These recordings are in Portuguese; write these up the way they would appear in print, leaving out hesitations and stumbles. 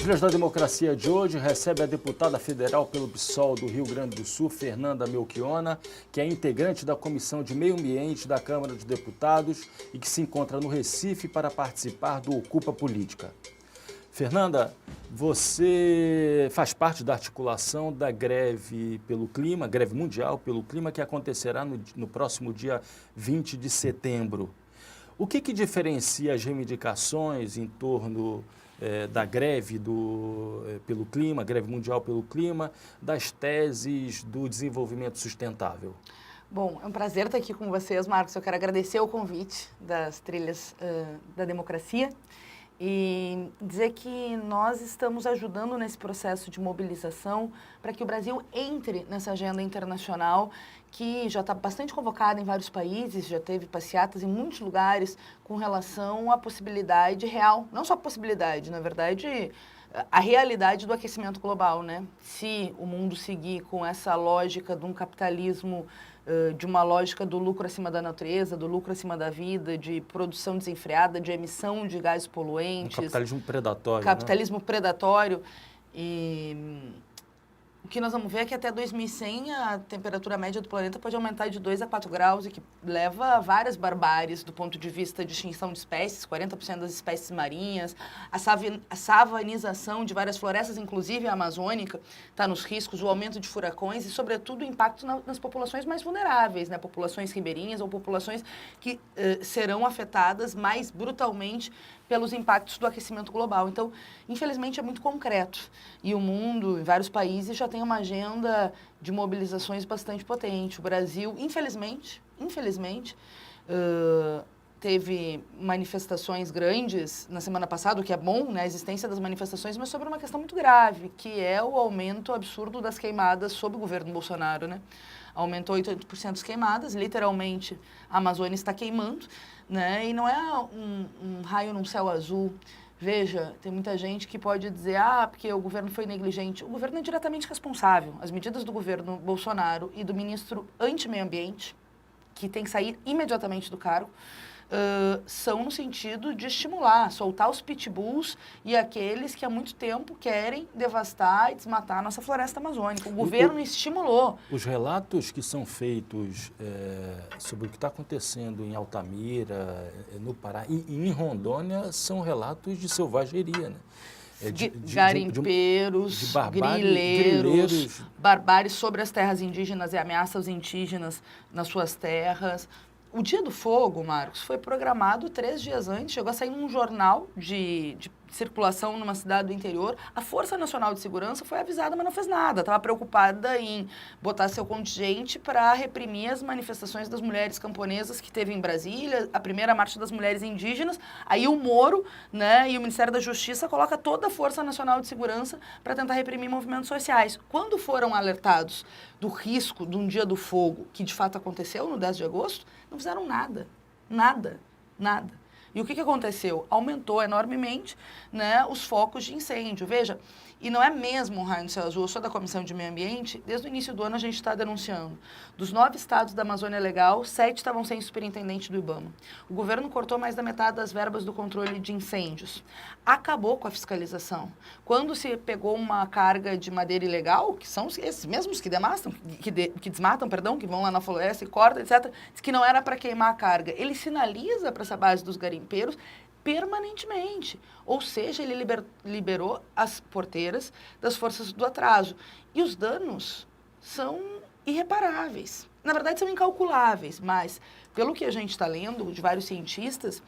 Trilhas da Democracia de hoje recebe a deputada federal pelo PSOL do Rio Grande do Sul, Fernanda Melchiona, que é integrante da Comissão de Meio Ambiente da Câmara dos Deputados e que se encontra no Recife para participar do Ocupa Política. Fernanda, você faz parte da articulação da greve pelo clima, greve mundial pelo clima, que acontecerá no próximo dia 20 de setembro. O que diferencia as reivindicações em torno da greve pelo clima, greve mundial pelo clima, das teses do desenvolvimento sustentável? Bom, é um prazer estar aqui com vocês, Marcos. Eu quero agradecer o convite das Trilhas da Democracia e dizer que nós estamos ajudando nesse processo de mobilização para que o Brasil entre nessa agenda internacional que já está bastante convocada em vários países, já teve passeatas em muitos lugares com relação à possibilidade real, não só a possibilidade, na verdade, a realidade do aquecimento global, né? Se o mundo seguir com essa lógica de um capitalismo, de uma lógica do lucro acima da natureza, do lucro acima da vida, de produção desenfreada, de emissão de gases poluentes. Um capitalismo predatório. Capitalismo predatório. E o que nós vamos ver é que até 2100 a temperatura média do planeta pode aumentar de 2 a 4 graus e que leva a várias barbáries do ponto de vista de extinção de espécies, 40% das espécies marinhas, a savanização de várias florestas, inclusive a amazônica, está nos riscos, o aumento de furacões e, sobretudo, o impacto nas populações mais vulneráveis, né? Populações ribeirinhas ou populações que serão afetadas mais brutalmente pelos impactos do aquecimento global. Então, infelizmente, é muito concreto. E o mundo, em vários países, já tem uma agenda de mobilizações bastante potente. O Brasil, infelizmente, teve manifestações grandes na semana passada, o que é bom, né, a existência das manifestações, mas sobre uma questão muito grave, que é o aumento absurdo das queimadas sob o governo Bolsonaro, né? Aumentou 8% as queimadas, literalmente a Amazônia está queimando, né? E não é um raio num céu azul. Veja, tem muita gente que pode dizer, porque o governo foi negligente. O governo é diretamente responsável. As medidas do governo Bolsonaro e do ministro anti-meio ambiente, que tem que sair imediatamente do cargo, são no sentido de estimular, soltar os pitbulls e aqueles que há muito tempo querem devastar e desmatar a nossa floresta amazônica. O governo estimulou. Os relatos que são feitos sobre o que está acontecendo em Altamira, no Pará e em Rondônia são relatos de selvageria, né? Garimpeiros, grileiros, barbárie sobre as terras indígenas e ameaça aos indígenas nas suas terras. O Dia do Fogo, Marcos, foi programado 3 dias antes, chegou a sair num jornal de circulação numa cidade do interior. A Força Nacional de Segurança foi avisada, mas não fez nada. Estava preocupada em botar seu contingente para reprimir as manifestações das mulheres camponesas que teve em Brasília, a primeira marcha das mulheres indígenas. Aí o Moro, né, e o Ministério da Justiça coloca toda a Força Nacional de Segurança para tentar reprimir movimentos sociais. Quando foram alertados do risco de um Dia do Fogo, que de fato aconteceu no 10 de agosto, não fizeram nada. E o que aconteceu? Aumentou enormemente, né, os focos de incêndio. Veja, e não é mesmo um raio no céu azul, eu sou da Comissão de Meio Ambiente, desde o início do ano a gente está denunciando. Dos 9 estados da Amazônia Legal, 7 estavam sem superintendente do IBAMA. O governo cortou mais da metade das verbas do controle de incêndios. Acabou com a fiscalização. Quando se pegou uma carga de madeira ilegal, que são esses mesmos que desmatam, que vão lá na floresta e cortam, etc., diz que não era para queimar a carga. Ele sinaliza para essa base dos garimpeiros permanentemente. Ou seja, ele liberou as porteiras das forças do atraso. E os danos são irreparáveis. Na verdade, são incalculáveis, mas, pelo que a gente está lendo de vários cientistas,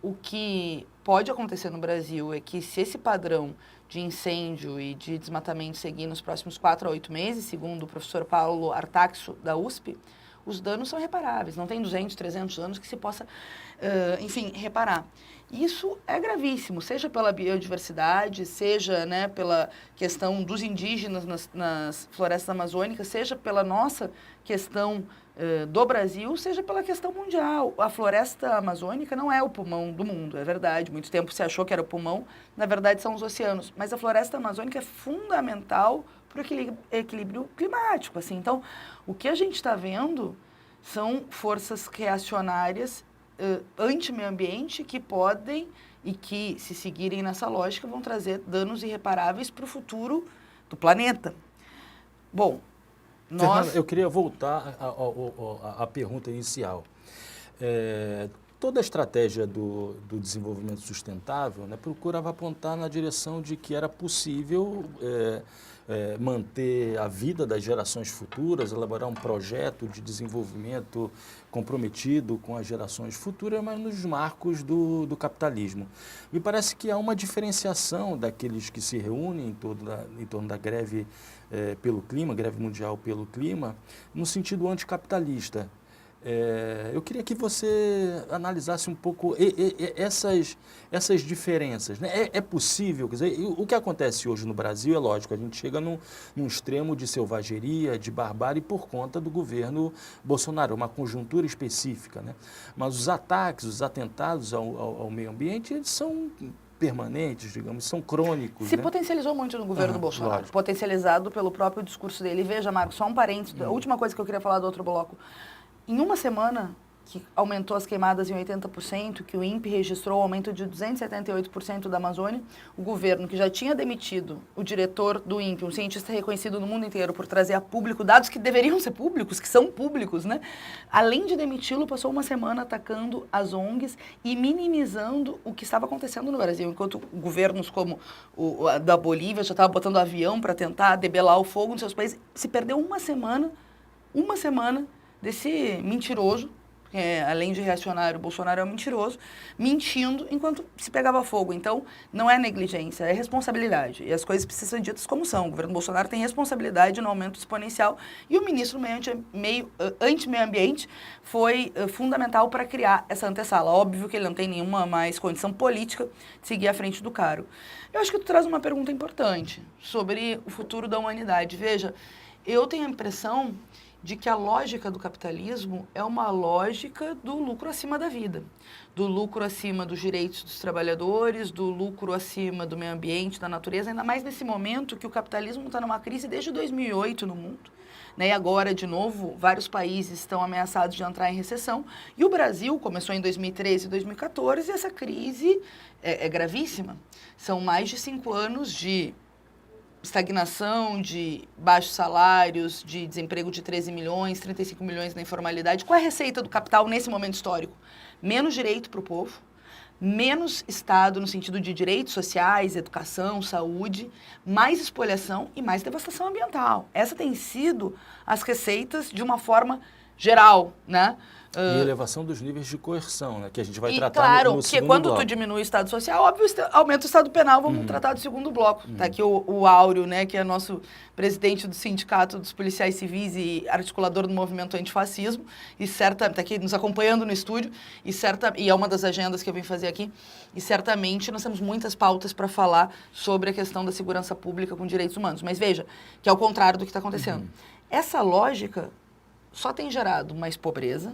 o que pode acontecer no Brasil é que, se esse padrão de incêndio e de desmatamento seguir nos próximos 4 a 8 meses, segundo o professor Paulo Artaxo, da USP, os danos são reparáveis. Não tem 200, 300 anos que se possa, reparar. Isso é gravíssimo, seja pela biodiversidade, seja, né, pela questão dos indígenas nas florestas amazônicas, seja pela nossa questão do Brasil, seja pela questão mundial. A floresta amazônica não é o pulmão do mundo, é verdade. Muito tempo se achou que era o pulmão, na verdade são os oceanos. Mas a floresta amazônica é fundamental para o equilíbrio climático. Assim. Então, o que a gente está vendo são forças reacionárias anti-meio ambiente que podem e que, se seguirem nessa lógica, vão trazer danos irreparáveis para o futuro do planeta. Bom, Fernanda, eu queria voltar à pergunta inicial. Toda a estratégia do desenvolvimento sustentável, né, procurava apontar na direção de que era possível manter a vida das gerações futuras, elaborar um projeto de desenvolvimento comprometido com as gerações futuras, mas nos marcos do capitalismo. Me parece que há uma diferenciação daqueles que se reúnem em torno da greve pelo clima, greve mundial pelo clima, no sentido anticapitalista. Eu queria que você analisasse um pouco essas diferenças, né? É possível, quer dizer, o que acontece hoje no Brasil é lógico, a gente chega num extremo de selvageria, de barbárie por conta do governo Bolsonaro, uma conjuntura específica, né? Mas os ataques, os atentados ao meio ambiente, eles são permanentes, digamos, são crônicos. Se né? potencializou muito no governo do Bolsonaro, lógico. Potencializado pelo próprio discurso dele. Veja, Marcos, só um parênteses, a última coisa que eu queria falar do outro bloco. Em uma semana, que aumentou as queimadas em 80%, que o INPE registrou um aumento de 278% da Amazônia, o governo, que já tinha demitido o diretor do INPE, um cientista reconhecido no mundo inteiro por trazer a público dados que deveriam ser públicos, que são públicos, né? Além de demiti-lo, passou uma semana atacando as ONGs e minimizando o que estava acontecendo no Brasil, enquanto governos como o da Bolívia já estavam botando avião para tentar debelar o fogo nos seus países. Se perdeu uma semana desse mentiroso, além de reacionário, o Bolsonaro é um mentiroso, mentindo enquanto se pegava fogo. Então, não é negligência, é responsabilidade. E as coisas precisam ser ditas como são. O governo Bolsonaro tem responsabilidade no aumento exponencial e o ministro anti-meio ambiente foi fundamental para criar essa antessala. Óbvio que ele não tem nenhuma mais condição política de seguir à frente do cargo. Eu acho que tu traz uma pergunta importante sobre o futuro da humanidade. Veja, eu tenho a impressão de que a lógica do capitalismo é uma lógica do lucro acima da vida, do lucro acima dos direitos dos trabalhadores, do lucro acima do meio ambiente, da natureza, ainda mais nesse momento que o capitalismo está numa crise desde 2008 no mundo. Né? E agora, de novo, vários países estão ameaçados de entrar em recessão, e o Brasil começou em 2013 e 2014, e essa crise é gravíssima. São mais de 5 anos de estagnação, de baixos salários, de desemprego de 13 milhões, 35 milhões na informalidade. Qual é a receita do capital nesse momento histórico? Menos direito para o povo, menos Estado no sentido de direitos sociais, educação, saúde, mais espoliação e mais devastação ambiental. Essa tem sido as receitas de uma forma geral, né? E elevação dos níveis de coerção, né, que a gente vai tratar claro, no segundo porque quando bloco. tu diminui o Estado social, óbvio, aumenta o Estado penal, vamos tratar do segundo bloco. Tá aqui o Áureo, né, que é nosso presidente do Sindicato dos Policiais Civis e articulador do movimento antifascismo, e tá aqui nos acompanhando no estúdio, e é uma das agendas que eu vim fazer aqui, e certamente nós temos muitas pautas para falar sobre a questão da segurança pública com direitos humanos. Mas veja, que é o contrário do que está acontecendo. Essa lógica só tem gerado mais pobreza,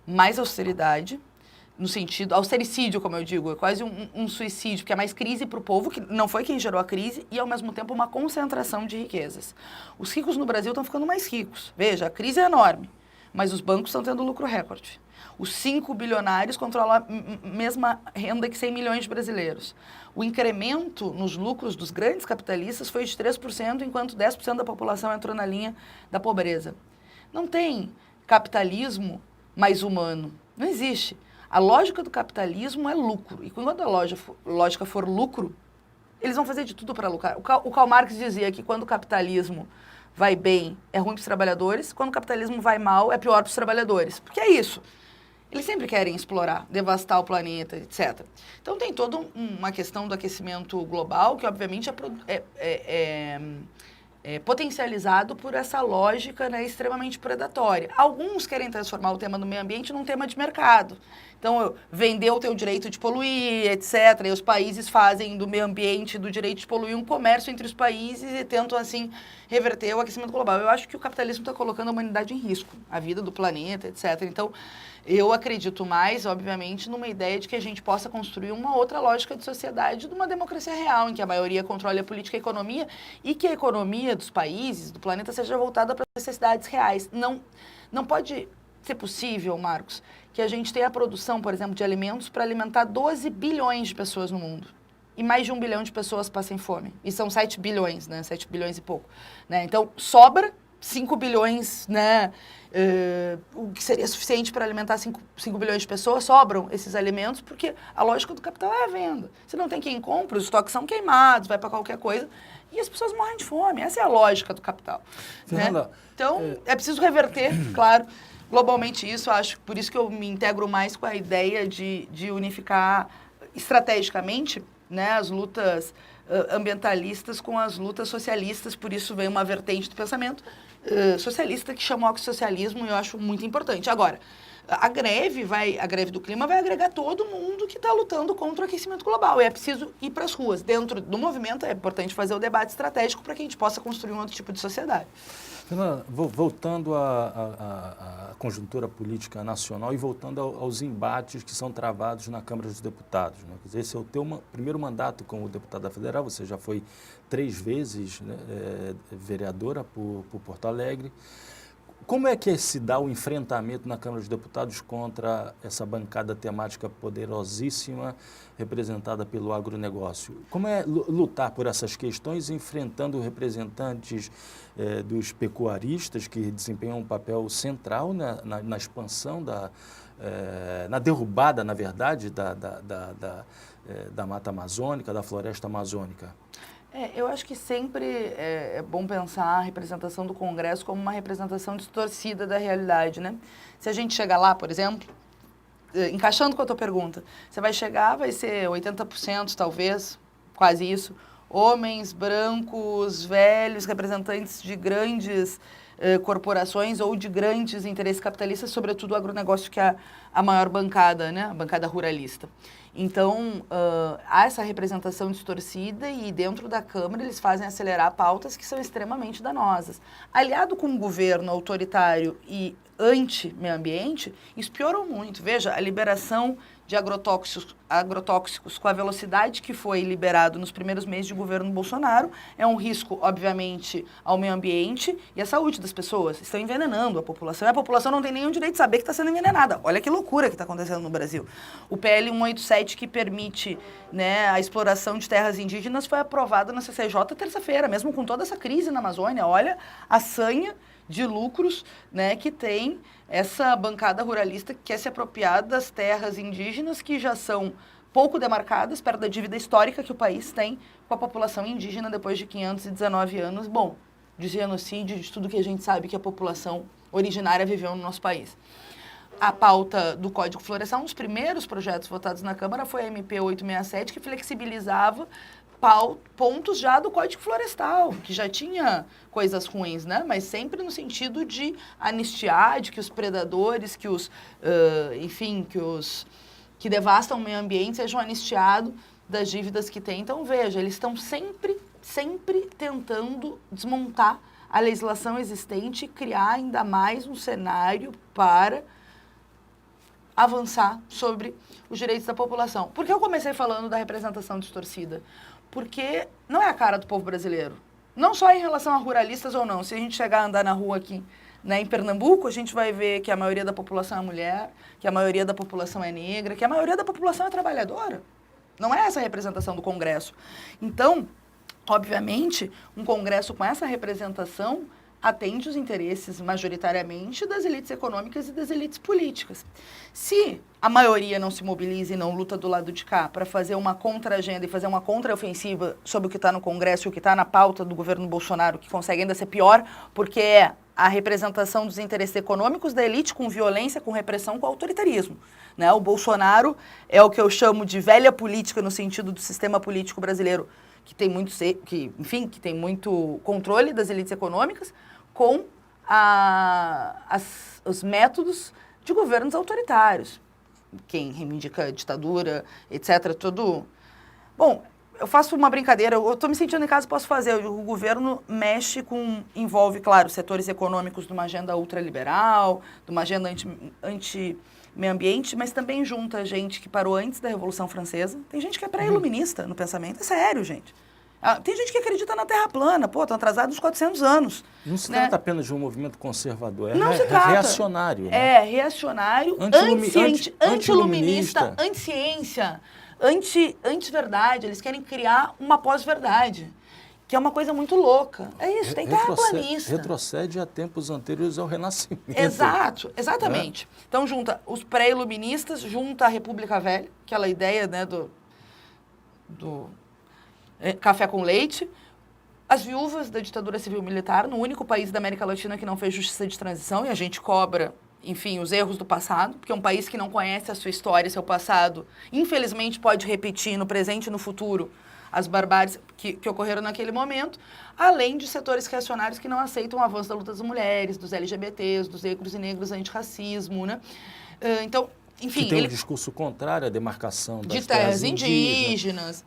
mais austeridade, no sentido, austericídio, como eu digo, é quase um suicídio, porque é mais crise para o povo, que não foi quem gerou a crise, e ao mesmo tempo uma concentração de riquezas. Os ricos no Brasil estão ficando mais ricos. Veja, a crise é enorme, mas os bancos estão tendo lucro recorde. Os 5 bilionários controlam a mesma renda que 100 milhões de brasileiros. O incremento nos lucros dos grandes capitalistas foi de 3%, enquanto 10% da população entrou na linha da pobreza. Não tem capitalismo mais humano. Não existe. A lógica do capitalismo é lucro. E quando a lógica for lucro, eles vão fazer de tudo para lucrar. O Karl Marx dizia que quando o capitalismo vai bem, é ruim para os trabalhadores. Quando o capitalismo vai mal, é pior para os trabalhadores. Porque é isso. Eles sempre querem explorar, devastar o planeta, etc. Então tem toda uma questão do aquecimento global, que obviamente é potencializado por essa lógica, né, extremamente predatória. Alguns querem transformar o tema do meio ambiente num tema de mercado. Então, vender o teu direito de poluir, etc. E os países fazem do meio ambiente, do direito de poluir, um comércio entre os países e tentam, assim, reverter o aquecimento global. Eu acho que o capitalismo está colocando a humanidade em risco, a vida do planeta, etc. Então, eu acredito mais, obviamente, numa ideia de que a gente possa construir uma outra lógica de sociedade, de uma democracia real, em que a maioria controle a política e a economia, e que a economia dos países, do planeta, seja voltada para as necessidades reais. Não pode ser possível, Marcos, que a gente tem a produção, por exemplo, de alimentos para alimentar 12 bilhões de pessoas no mundo. E mais de 1 bilhão de pessoas passam fome. E são 7 bilhões, né? 7 bilhões e pouco. Né? Então, sobra 5 bilhões, né? O que seria suficiente para alimentar 5 bilhões de pessoas, sobram esses alimentos, porque a lógica do capital é a venda. Se não tem quem compra, os estoques são queimados, vai para qualquer coisa, e as pessoas morrem de fome. Essa é a lógica do capital. Fernanda, né? Então, é preciso reverter, claro, globalmente isso. Acho por isso que eu me integro mais com a ideia de unificar estrategicamente, né, as lutas ambientalistas com as lutas socialistas. Por isso vem uma vertente do pensamento socialista que chama o socialismo, e eu acho muito importante. Agora, a greve do clima vai agregar todo mundo que está lutando contra o aquecimento global, e é preciso ir para as ruas. Dentro do movimento é importante fazer o debate estratégico para que a gente possa construir um outro tipo de sociedade. Fernanda, voltando à conjuntura política nacional e voltando aos embates que são travados na Câmara dos Deputados, né? Quer dizer, esse é o teu primeiro mandato como deputada federal, você já foi 3 vezes, né, vereadora por Porto Alegre. Como é que se dá o enfrentamento na Câmara dos Deputados contra essa bancada temática poderosíssima representada pelo agronegócio? Como é lutar por essas questões enfrentando representantes dos pecuaristas que desempenham um papel central na expansão, na derrubada, na verdade, da mata amazônica, da floresta amazônica? Eu acho que sempre é bom pensar a representação do Congresso como uma representação distorcida da realidade, né? Se a gente chegar lá, por exemplo, encaixando com a tua pergunta, você vai chegar, vai ser 80% talvez, quase isso, homens brancos, velhos, representantes de grandes corporações ou de grandes interesses capitalistas, sobretudo o agronegócio, que é a maior bancada, né? A bancada ruralista. Então, há essa representação distorcida e dentro da Câmara eles fazem acelerar pautas que são extremamente danosas. Aliado com um governo autoritário e anti-meio ambiente, isso piorou muito. Veja, a liberação de agrotóxicos com a velocidade que foi liberado nos primeiros meses de governo Bolsonaro é um risco, obviamente, ao meio ambiente e à saúde das pessoas. Estão envenenando a população e a população não tem nenhum direito de saber que está sendo envenenada. Olha que loucura que está acontecendo no Brasil. O PL 187, que permite, né, a exploração de terras indígenas, foi aprovado na CCJ terça-feira, mesmo com toda essa crise na Amazônia. Olha a sanha de lucros, né, que tem essa bancada ruralista que quer se apropriar das terras indígenas que já são pouco demarcadas, perto da dívida histórica que o país tem com a população indígena depois de 519 anos, bom, de genocídio, de tudo que a gente sabe que a população originária viveu no nosso país. A pauta do Código Florestal, um dos primeiros projetos votados na Câmara foi a MP 867, que flexibilizava pontos já do Código Florestal, que já tinha coisas ruins, né? Mas sempre no sentido de anistiar, de que os predadores, que devastam o meio ambiente sejam anistiados das dívidas que têm. Então, veja, eles estão sempre tentando desmontar a legislação existente e criar ainda mais um cenário para avançar sobre os direitos da população. Por que eu comecei falando da representação distorcida? Porque não é a cara do povo brasileiro. Não só em relação a ruralistas ou não. Se a gente chegar a andar na rua aqui, né, em Pernambuco, a gente vai ver que a maioria da população é mulher, que a maioria da população é negra, que a maioria da população é trabalhadora. Não é essa a representação do Congresso. Então, obviamente, um Congresso com essa representação atende os interesses, majoritariamente, das elites econômicas e das elites políticas. Se a maioria não se mobiliza e não luta do lado de cá para fazer uma contra-agenda e fazer uma contra-ofensiva sobre o que está no Congresso e o que está na pauta do governo Bolsonaro, que consegue ainda ser pior, porque é a representação dos interesses econômicos da elite com violência, com repressão, com autoritarismo. Né? O Bolsonaro é o que eu chamo de velha política no sentido do sistema político brasileiro, que tem muito controle das elites econômicas, com os métodos de governos autoritários. Quem reivindica a ditadura, etc., tudo... Bom, eu faço uma brincadeira, eu estou me sentindo em casa, posso fazer. O governo envolve, claro, setores econômicos de uma agenda ultraliberal, de uma agenda anti-meio ambiente, mas também junta gente que parou antes da Revolução Francesa. Tem gente que é pré-iluminista no pensamento. É sério, gente. Tem gente que acredita na Terra plana, pô, estão atrasados uns 400 anos. Não se né? trata apenas de um movimento conservador, Não se trata. reacionário. Né? Reacionário, anti-iluminista, anti-ciência, anti-verdade. Eles querem criar uma pós-verdade, que é uma coisa muito louca. É isso, tem terraplanista. Retrocede a tempos anteriores ao Renascimento. Exato, exatamente. Então junta os pré-iluministas, junta a República Velha, aquela ideia, né, do café com leite, as viúvas da ditadura civil-militar, no único país da América Latina que não fez justiça de transição, e a gente cobra, enfim, os erros do passado, porque um país que não conhece a sua história, seu passado, infelizmente pode repetir no presente e no futuro as barbáries que ocorreram naquele momento, além de setores reacionários que não aceitam o avanço da luta das mulheres, dos LGBTs, dos negros e negras, antirracismo, né? Então, enfim, que tem um discurso contrário à demarcação das de terras indígenas.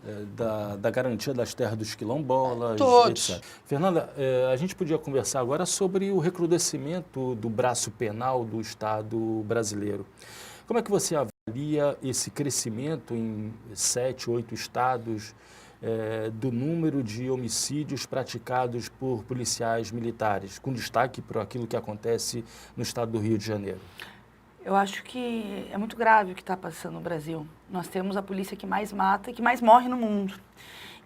Da garantia das terras dos quilombolas, todos. etc. Fernanda, a gente podia conversar agora sobre o recrudescimento do braço penal do Estado brasileiro. Como é que você avalia esse crescimento em 7, 8 estados do número de homicídios praticados por policiais militares, com destaque para aquilo que acontece no estado do Rio de Janeiro? Eu acho que é muito grave o que está passando no Brasil. Nós temos a polícia que mais mata e que mais morre no mundo.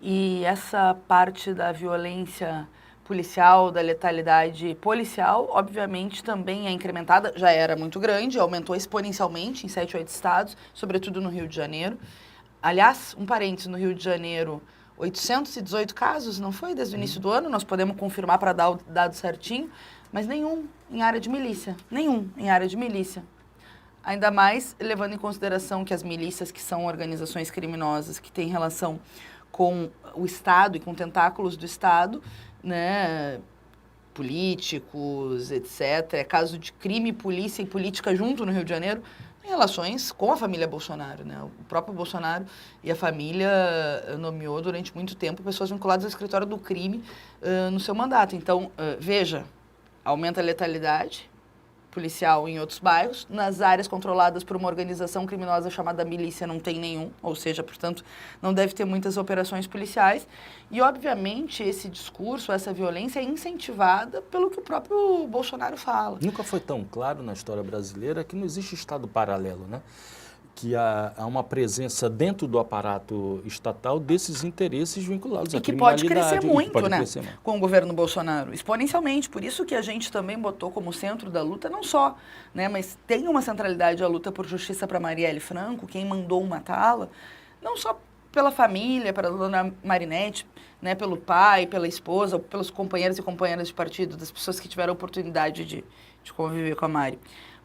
E essa parte da violência policial, da letalidade policial, obviamente também é incrementada, já era muito grande, aumentou exponencialmente em 7, 8 estados, sobretudo no Rio de Janeiro. Aliás, um parênteses, no Rio de Janeiro, 818 casos, não foi? Desde o início do ano, nós podemos confirmar para dar o dado certinho, mas nenhum em área de milícia. Nenhum em área de milícia. Ainda mais levando em consideração que as milícias, que são organizações criminosas que têm relação com o Estado e com tentáculos do Estado, né, políticos, etc., é caso de crime, polícia e política junto no Rio de Janeiro, tem relações com a família Bolsonaro, né? O próprio Bolsonaro e a família nomeou durante muito tempo pessoas vinculadas ao escritório do crime no seu mandato. Então, veja, aumenta a letalidade policial em outros bairros, nas áreas controladas por uma organização criminosa chamada milícia não tem nenhum, ou seja, portanto, não deve ter muitas operações policiais. E, obviamente, esse discurso, essa violência é incentivada pelo que o próprio Bolsonaro fala. Nunca foi tão claro na história brasileira que não existe Estado paralelo, né? Que há uma presença dentro do aparato estatal desses interesses vinculados à criminalidade. E que pode crescer muito, né? Crescer muito. Com o governo Bolsonaro, exponencialmente. Por isso que a gente também botou como centro da luta, não só, né, mas tem uma centralidade a luta por justiça para Marielle Franco, quem mandou matá-la, não só pela família, pela dona Marinette, né, pelo pai, pela esposa, pelos companheiros e companheiras de partido, das pessoas que tiveram a oportunidade de conviver com a Mari,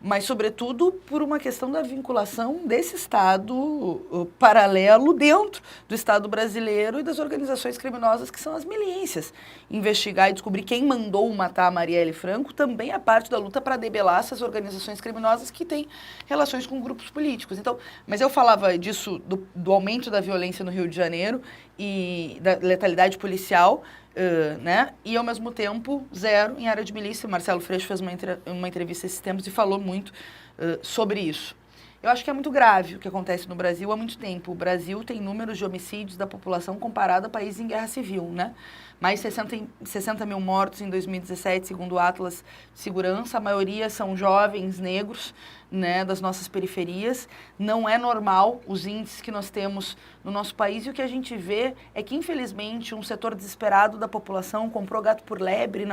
mas, sobretudo, por uma questão da vinculação desse Estado paralelo dentro do Estado brasileiro e das organizações criminosas que são as milícias. Investigar e descobrir quem mandou matar a Marielle Franco também é parte da luta para debelar essas organizações criminosas que têm relações com grupos políticos. Então, mas eu falava disso, do aumento da violência no Rio de Janeiro e da letalidade policial, né? E, ao mesmo tempo, zero em área de milícia. O Marcelo Freixo fez uma entrevista esses tempos e falou muito sobre isso. Eu acho que é muito grave o que acontece no Brasil há muito tempo. O Brasil tem números de homicídios da população comparado a países em guerra civil, né? Mais 60 mil mortos em 2017, segundo o Atlas de Segurança. A maioria são jovens negros, né, das nossas periferias. Não é normal os índices que nós temos no nosso país. E o que a gente vê é que, infelizmente, um setor desesperado da população comprou gato por lebre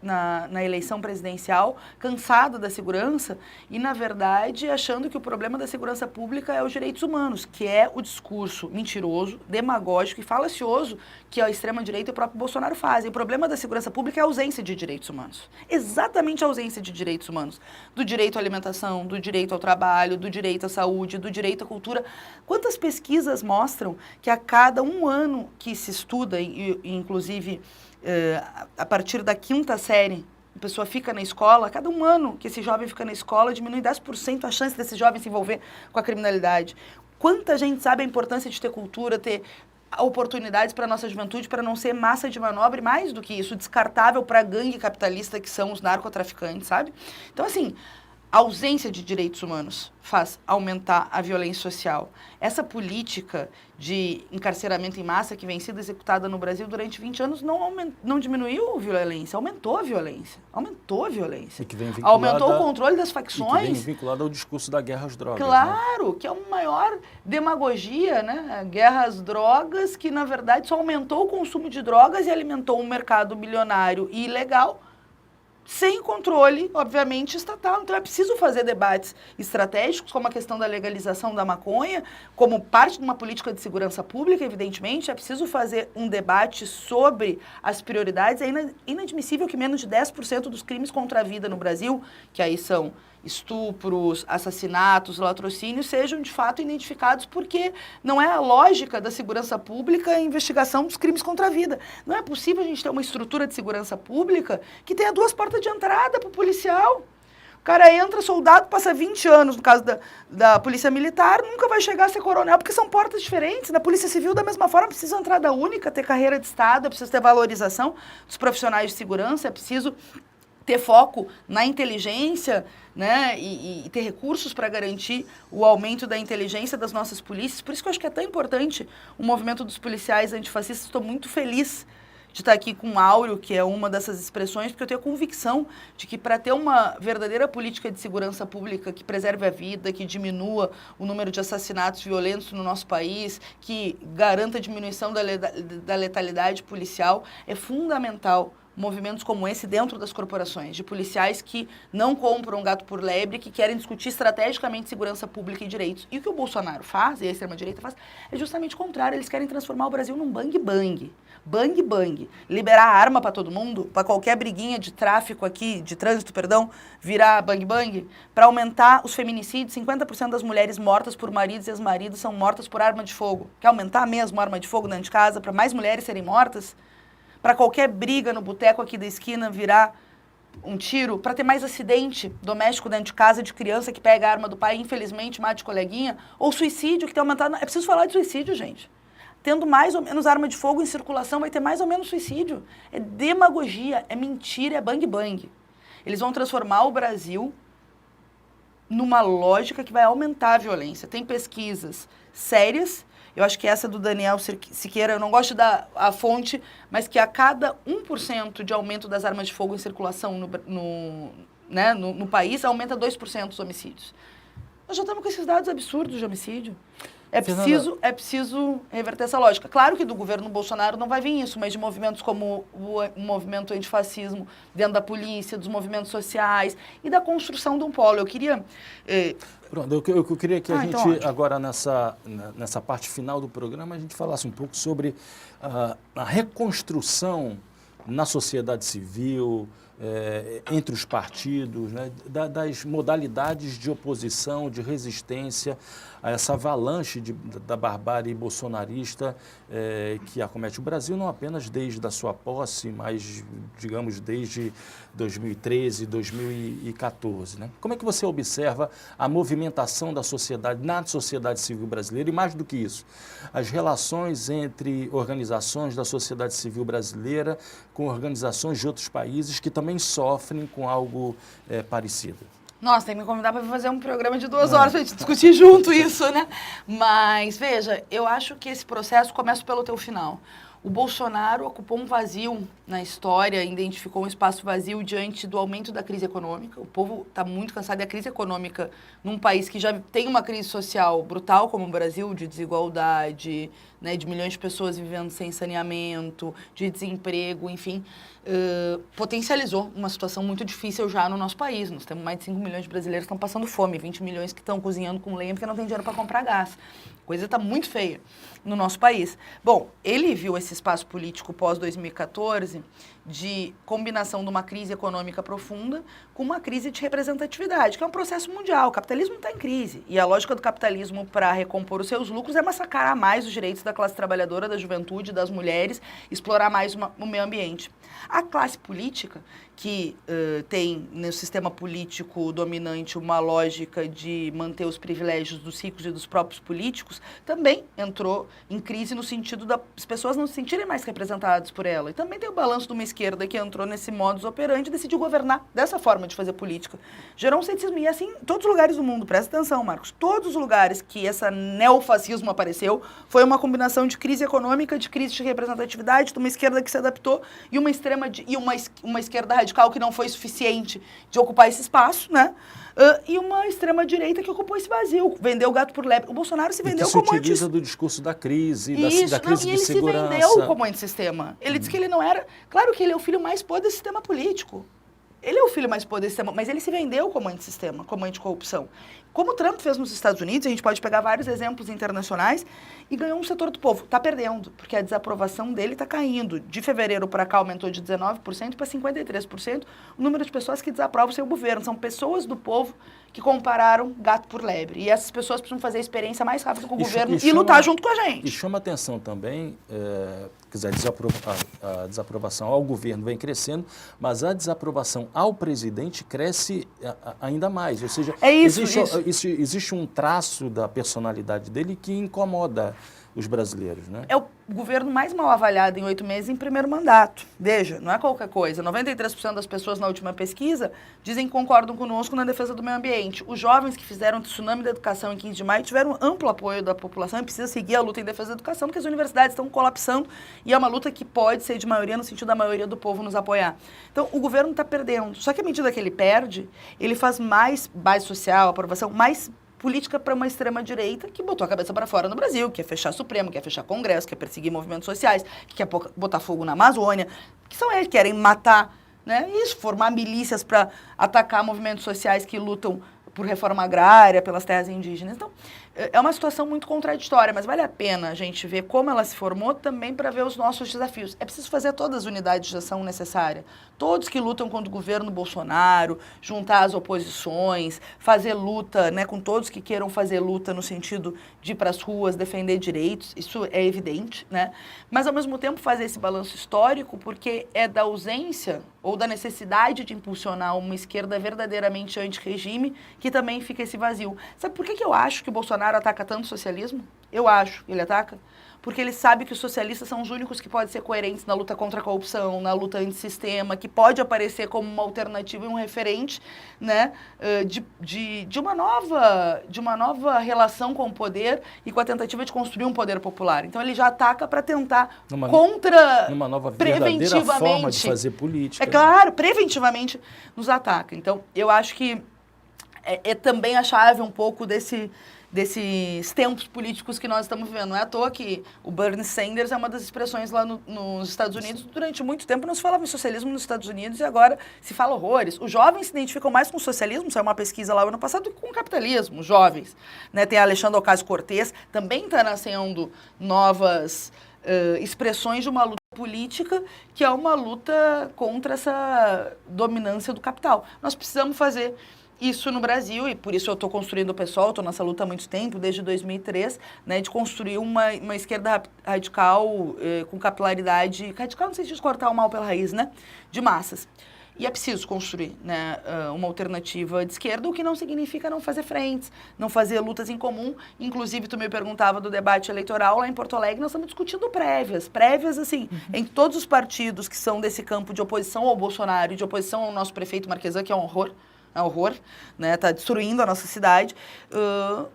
na eleição presidencial, cansado da segurança e, na verdade, achando que o problema da segurança pública é os direitos humanos, que é o discurso mentiroso, demagógico e falacioso que a extrema-direita e o próprio Bolsonaro fazem. O problema da segurança pública é a ausência de direitos humanos. Exatamente a ausência de direitos humanos. Do direito à alimentação, do direito ao trabalho, do direito à saúde, do direito à cultura. Quantas pesquisas mostram que a cada um ano que se estuda, inclusive a partir da 5ª série, a pessoa fica na escola, a cada um ano que esse jovem fica na escola, diminui 10% a chance desse jovem se envolver com a criminalidade. Quanta gente sabe a importância de ter cultura, ter oportunidades para a nossa juventude, para não ser massa de manobra, e mais do que isso, descartável para a gangue capitalista que são os narcotraficantes, sabe? Então, assim, A ausência de direitos humanos faz aumentar a violência social. Essa política de encarceramento em massa que vem sendo executada no Brasil durante 20 anos não diminuiu a violência, aumentou a violência. Aumentou a violência. E que vem aumentou o controle das facções. E que vem vinculado ao discurso da guerra às drogas. Claro, né? Que é uma maior demagogia, né? Guerra às drogas, que na verdade só aumentou o consumo de drogas e alimentou um mercado bilionário e ilegal, sem controle, obviamente, estatal. Então, é preciso fazer debates estratégicos, como a questão da legalização da maconha, como parte de uma política de segurança pública, evidentemente. É preciso fazer um debate sobre as prioridades. É inadmissível que menos de 10% dos crimes contra a vida no Brasil, que aí são estupros, assassinatos, latrocínios, sejam de fato identificados, porque não é a lógica da segurança pública a investigação dos crimes contra a vida. Não é possível a gente ter uma estrutura de segurança pública que tenha 2 portas de entrada para o policial. O cara entra, soldado, passa 20 anos, no caso da polícia militar, nunca vai chegar a ser coronel, porque são portas diferentes. Na polícia civil, da mesma forma, precisa entrada única, ter carreira de Estado, é preciso ter valorização dos profissionais de segurança, é preciso ter foco na inteligência, né, e ter recursos para garantir o aumento da inteligência das nossas polícias. Por isso que eu acho que é tão importante o movimento dos policiais antifascistas. Estou muito feliz de estar aqui com o Áureo, que é uma dessas expressões, porque eu tenho a convicção de que para ter uma verdadeira política de segurança pública que preserve a vida, que diminua o número de assassinatos violentos no nosso país, que garanta a diminuição da letalidade policial, é fundamental movimentos como esse dentro das corporações, de policiais que não compram gato por lebre, que querem discutir estrategicamente segurança pública e direitos. E o que o Bolsonaro faz, e a extrema-direita faz, é justamente o contrário. Eles querem transformar o Brasil num bang-bang. Bang-bang. Liberar arma para todo mundo, para qualquer briguinha de tráfico aqui, de trânsito, perdão, virar bang-bang, para aumentar os feminicídios. 50% das mulheres mortas por maridos e ex-maridos são mortas por arma de fogo. Quer aumentar mesmo a arma de fogo dentro de casa, para mais mulheres serem mortas? Para qualquer briga no boteco aqui da esquina virar um tiro, para ter mais acidente doméstico dentro de casa de criança que pega a arma do pai e infelizmente mata coleguinha, ou suicídio que tem aumentado. É preciso falar de suicídio, gente. Tendo mais ou menos arma de fogo em circulação, vai ter mais ou menos suicídio. É demagogia, é mentira, é bang-bang. Eles vão transformar o Brasil numa lógica que vai aumentar a violência. Tem pesquisas sérias. Eu acho que essa do Daniel Siqueira, eu não gosto de dar a fonte, mas que a cada 1% de aumento das armas de fogo em circulação no país, aumenta 2% os homicídios. Nós já estamos com esses dados absurdos de homicídio. É preciso reverter essa lógica. Claro que do governo Bolsonaro não vai vir isso, mas de movimentos como o movimento antifascismo dentro da polícia, dos movimentos sociais e da construção de um polo. Eu queria... Pronto, eu queria que a gente, então, agora nessa parte final do programa, a gente falasse um pouco sobre a reconstrução na sociedade civil, entre os partidos, né, das modalidades de oposição, de resistência a essa avalanche da barbárie bolsonarista que acomete o Brasil, não apenas desde a sua posse, mas, digamos, desde 2013, 2014. Né? Como é que você observa a movimentação da sociedade, na sociedade civil brasileira, e mais do que isso, as relações entre organizações da sociedade civil brasileira com organizações de outros países que também sofrem com algo parecido? Nossa, tem que me convidar para fazer um programa de 2 horas para a gente discutir junto isso, né? Mas, veja, eu acho que esse processo começa pelo teu final. O Bolsonaro ocupou um vazio na história, identificou um espaço vazio diante do aumento da crise econômica. O povo está muito cansado da crise econômica num país que já tem uma crise social brutal, como o Brasil, de desigualdade, né, de milhões de pessoas vivendo sem saneamento, de desemprego, enfim, potencializou uma situação muito difícil já no nosso país. Nós temos mais de 5 milhões de brasileiros que estão passando fome, 20 milhões que estão cozinhando com lenha porque não tem dinheiro para comprar gás. A coisa está muito feia no nosso país. Bom, ele viu esse espaço político pós-2014 de combinação de uma crise econômica profunda com uma crise de representatividade, que é um processo mundial. O capitalismo está em crise. E a lógica do capitalismo para recompor os seus lucros é massacrar mais os direitos da classe trabalhadora, da juventude, das mulheres, explorar mais o meio ambiente. A classe política, que tem no sistema político dominante uma lógica de manter os privilégios dos ricos e dos próprios políticos, políticos, também entrou em crise no sentido das pessoas não se sentirem mais representadas por ela. E também tem o balanço de uma esquerda que entrou nesse modus operandi e decidiu governar dessa forma de fazer política. Gerou um ceticismo. E assim, em todos os lugares do mundo, presta atenção, Marcos, todos os lugares que esse neofascismo apareceu, foi uma combinação de crise econômica, de crise de representatividade, de uma esquerda que se adaptou e uma esquerda radical que não foi suficiente de ocupar esse espaço, né? E uma extrema-direita que ocupou esse vazio, vendeu o gato por lebre. O Bolsonaro se vendeu como se utiliza do discurso da crise, da crise de ele segurança. Se vendeu como antissistema. Ele disse que ele não era... Claro que ele é o filho mais podre desse sistema político. Ele é o filho mais podre desse sistema, mas ele se vendeu como antissistema, como anticorrupção. Como o Trump fez nos Estados Unidos, a gente pode pegar vários exemplos internacionais, e ganhou um setor do povo. Está perdendo, porque a desaprovação dele está caindo. De fevereiro para cá aumentou de 19% para 53% o número de pessoas que desaprovam o seu governo. São pessoas do povo que compararam gato por lebre. E essas pessoas precisam fazer a experiência mais rápida com o governo e lutar junto com a gente. E chama atenção também, a desaprovação ao governo vem crescendo, mas a desaprovação ao presidente cresce ainda mais. Ou seja, existe um traço da personalidade dele que incomoda os brasileiros, né? É o governo mais mal avaliado em 8 meses em primeiro mandato. Veja, não é qualquer coisa. 93% das pessoas na última pesquisa dizem que concordam conosco na defesa do meio ambiente. Os jovens que fizeram o tsunami da educação em 15 de maio tiveram amplo apoio da população e precisa seguir a luta em defesa da educação, porque as universidades estão colapsando e é uma luta que pode ser de maioria no sentido da maioria do povo nos apoiar. Então, o governo está perdendo. Só que à medida que ele perde, ele faz mais base social, aprovação, mais política para uma extrema-direita que botou a cabeça para fora no Brasil, que quer fechar Supremo, quer fechar Congresso, quer perseguir movimentos sociais, que quer botar fogo na Amazônia, que são eles que querem matar, né? Isso, formar milícias para atacar movimentos sociais que lutam por reforma agrária, pelas terras indígenas. Então, é uma situação muito contraditória, mas vale a pena a gente ver como ela se formou também para ver os nossos desafios. É preciso fazer todas as unidades de ação necessárias. Todos que lutam contra o governo Bolsonaro, juntar as oposições, fazer luta, né, com todos que queiram fazer luta no sentido de ir para as ruas, defender direitos, isso é evidente, né? Mas, ao mesmo tempo, fazer esse balanço histórico, porque é da ausência ou da necessidade de impulsionar uma esquerda verdadeiramente anti-regime que também fica esse vazio. Sabe por que eu acho que o Bolsonaro ataca tanto o socialismo? Eu acho que ele ataca. Porque ele sabe que os socialistas são os únicos que podem ser coerentes na luta contra a corrupção, na luta antissistema, que pode aparecer como uma alternativa e um referente, né, de uma nova relação com o poder e com a tentativa de construir um poder popular. Então ele já ataca para tentar numa nova verdadeira forma de fazer política. É claro, preventivamente nos ataca. Então eu acho que é também a chave um pouco desses tempos políticos que nós estamos vivendo. Não é à toa que o Bernie Sanders é uma das expressões lá nos Estados Unidos. Durante muito tempo não se falava em socialismo nos Estados Unidos e agora se fala horrores. Os jovens se identificam mais com o socialismo, saiu uma pesquisa lá no ano passado, do que com o capitalismo, os jovens. Né? Tem a Alexandra Ocasio-Cortez, também está nascendo novas expressões de uma luta política, que é uma luta contra essa dominância do capital. Nós precisamos fazer isso no Brasil, e por isso eu estou construindo o PSOL, estou nessa luta há muito tempo, desde 2003, né, de construir uma esquerda radical com capilaridade, radical no sentido de cortar o mal pela raiz, né, de massas. E é preciso construir, né, uma alternativa de esquerda, o que não significa não fazer frentes, não fazer lutas em comum. Inclusive, tu me perguntava do debate eleitoral lá em Porto Alegre, nós estamos discutindo prévias assim, em todos os partidos que são desse campo de oposição ao Bolsonaro e de oposição ao nosso prefeito Marquesan, que é um horror, né? Tá destruindo a nossa cidade.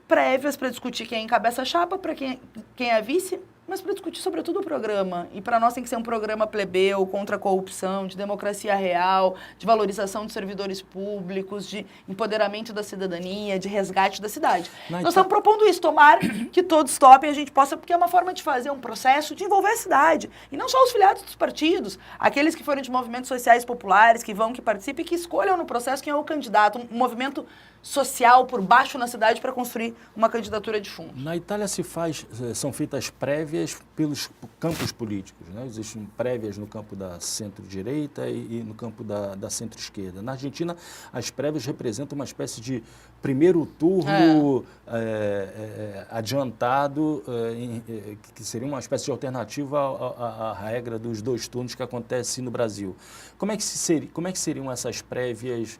Prévias para discutir quem encabeça a chapa, para quem é vice, mas para discutir sobretudo o programa. E para nós tem que ser um programa plebeu, contra a corrupção, de democracia real, de valorização de servidores públicos, de empoderamento da cidadania, de resgate da cidade. Nós estamos propondo isso, tomara que todos topem, a gente possa, porque é uma forma de fazer um processo de envolver a cidade. E não só os filiados dos partidos, aqueles que forem de movimentos sociais populares, que participem, que escolham no processo quem é o candidato, um movimento social por baixo na cidade para construir uma candidatura de fundo. Na Itália são feitas prévias pelos campos políticos, né? Existem prévias no campo da centro-direita e no campo da centro-esquerda. Na Argentina, as prévias representam uma espécie de primeiro turno adiantado, que seria uma espécie de alternativa à regra dos 2 turnos que acontece no Brasil. Como é que seriam essas prévias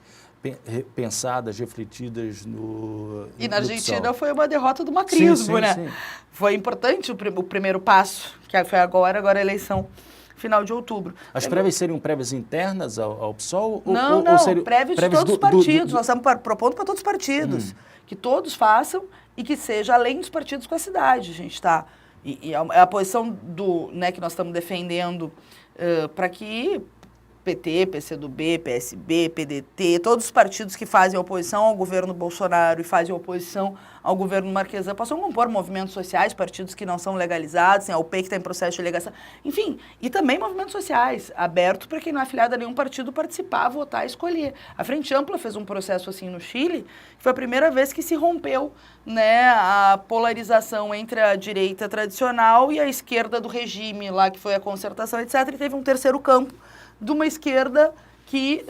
pensadas, refletidas E na no Argentina PSOL. foi uma derrota do macrismo, né? Sim. Foi importante o primeiro passo, que foi agora a eleição final de outubro. As prévias seriam prévias internas ao PSOL? Não, ou seriam prévias de todos os partidos. Nós estamos propondo para todos os partidos. Que todos façam e que seja além dos partidos com a cidade. A gente está... E a posição que nós estamos defendendo para que PT, PCdoB, PSB, PDT, todos os partidos que fazem oposição ao governo Bolsonaro e fazem oposição ao governo Marquesan possam compor movimentos sociais, partidos que não são legalizados, a UP que está em processo de legação, enfim, e também movimentos sociais, aberto para quem não é afiliado a nenhum partido participar, votar, escolher. A Frente Ampla fez um processo assim no Chile, que foi a primeira vez que se rompeu, né, a polarização entre a direita tradicional e a esquerda do regime, lá que foi a concertação, etc., e teve um terceiro campo de uma esquerda que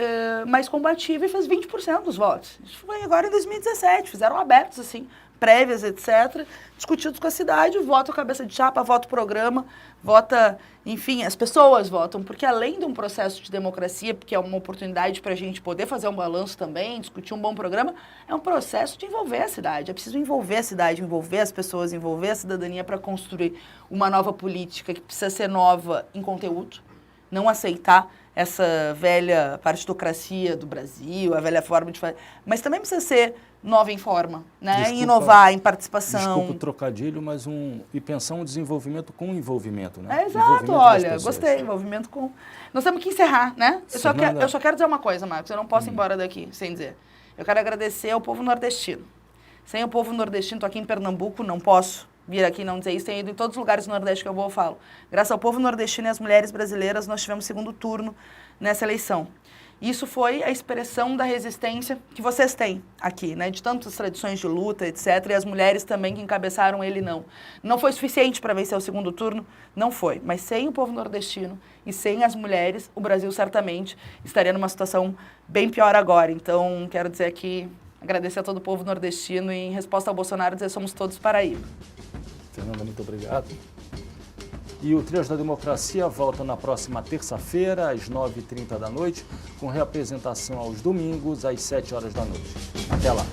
mais combativa e fez 20% dos votos. Isso foi agora em 2017, fizeram abertos, assim, prévias, etc., discutidos com a cidade, voto cabeça de chapa, voto programa, vota, enfim, as pessoas votam, porque além de um processo de democracia, porque é uma oportunidade para a gente poder fazer um balanço também, discutir um bom programa, é um processo de envolver a cidade, é preciso envolver a cidade, envolver as pessoas, envolver a cidadania para construir uma nova política que precisa ser nova em conteúdo, não aceitar essa velha partidocracia do Brasil, a velha forma de fazer, mas também precisa ser nova em forma, né? Inovar em participação. Desculpa o trocadilho, mas e pensar um desenvolvimento com envolvimento, né? Exato, olha, gostei, envolvimento com... Nós temos que encerrar, né? Eu só quero dizer uma coisa, Marcos, eu não posso ir embora daqui sem dizer. Eu quero agradecer ao povo nordestino. Sem o povo nordestino, estou aqui em Pernambuco, não posso vir aqui e não dizer isso, tenho ido em todos os lugares do Nordeste que eu vou, eu falo. Graças ao povo nordestino e às mulheres brasileiras, nós tivemos segundo turno nessa eleição. Isso foi a expressão da resistência que vocês têm aqui, né? De tantas tradições de luta, etc. E as mulheres também que encabeçaram ele, não. Não foi suficiente para vencer o segundo turno? Não foi. Mas sem o povo nordestino e sem as mulheres, o Brasil certamente estaria numa situação bem pior agora. Então, quero dizer aqui, agradecer a todo o povo nordestino e, em resposta ao Bolsonaro, dizer somos todos Paraíba. Fernanda, muito obrigado. E o Trios da Democracia volta na próxima terça-feira, às 9h30 da noite, com reapresentação aos domingos, às 7 horas da noite. Até lá.